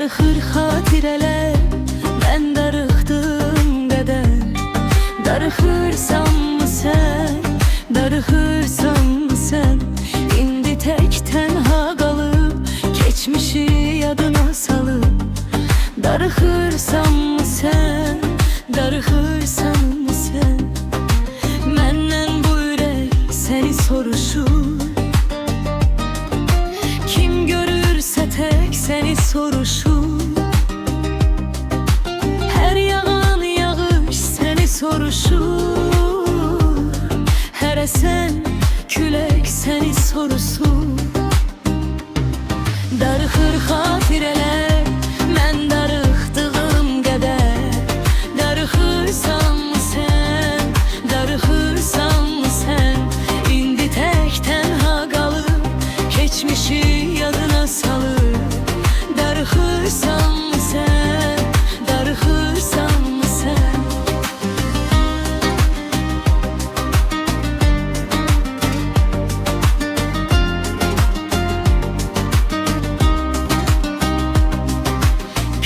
Darıxır xatirələr, mən darıxdığım qədər. Darıxırsanmı sən, darıxırsanmı sən? İndi tək tənha qalıb, keçmişi yadına salıb. Darıxırsanmı sən, darıxırsanmı sən? Məndən bu ürək səni soruşur. Kim görürsə tək səni soruşur. Hər yağan yağış səni soruşur. Hər əsən külək səni soruşur. Darıxır xatirələr, mən darıxdığım qədər. Darıxırsanmı sən, darıxırsanmı sən? İndi tək tənha qalıb, keçmişi yadına salıb. Darıxırsanmı sən, darıxırsanmı sən?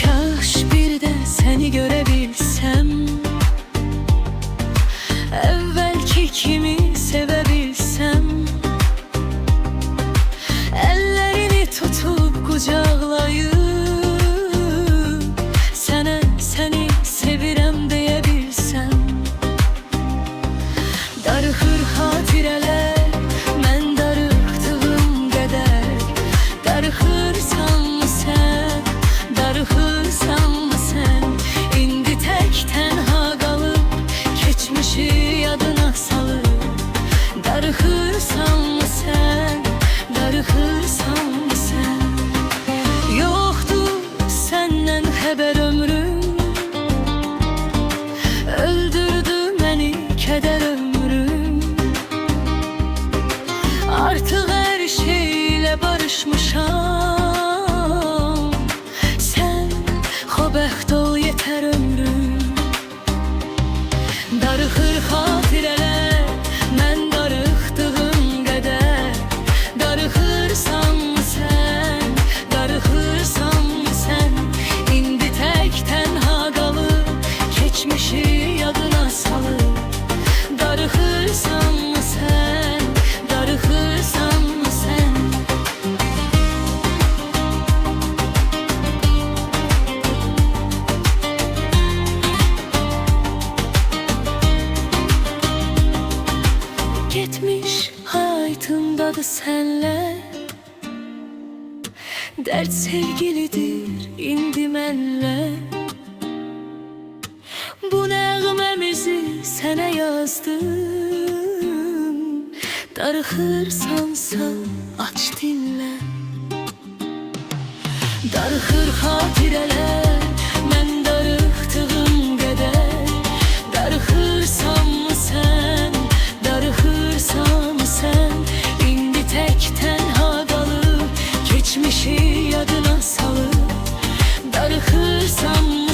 Kaş bir də səni görə bilsəm, əvvəlki kimi sevə bilsəm. Əllərini tutub qucaqlayıb, sənə səni sevirəm deyə bilsəm. Darıxır xatirələr, mən darıxdığım qədər. Darıxırsanmı sən, darıxırsanmı sən? İndi tək tənha qalıb, keçmişi yadına salıb. Darıxırsanmı sən, darıxırsanmı sən? Yoxdur səndən xəbər ömrüm, öldürdü məni kədər ömrüm. Artıq hər şeylə barışmışam. Sən xobəxt ol yetər ömrüm. Darıxır xatirələr, mən darıxdığım qədər. Darıxırsanmı sən, darıxırsanmı sən? İndi tək tənha qalıb, keçmişi yadına salıb. Darıxırsanmı sən, darıxırsanmı sən? Getmiş hayatımdadır sənlə. Dərd sevgilidir indi mənlə. Bu nəğməmizi sənə yazdım. Darıxırsansa aç dinlə. Darıxır xatirələr, mən darıxdığım qədər. Darıxırsanmı sən, darıxırsanmı sən? İndi tək tənha qalıb, keçmişi yadına salıb. Darıxırsanmı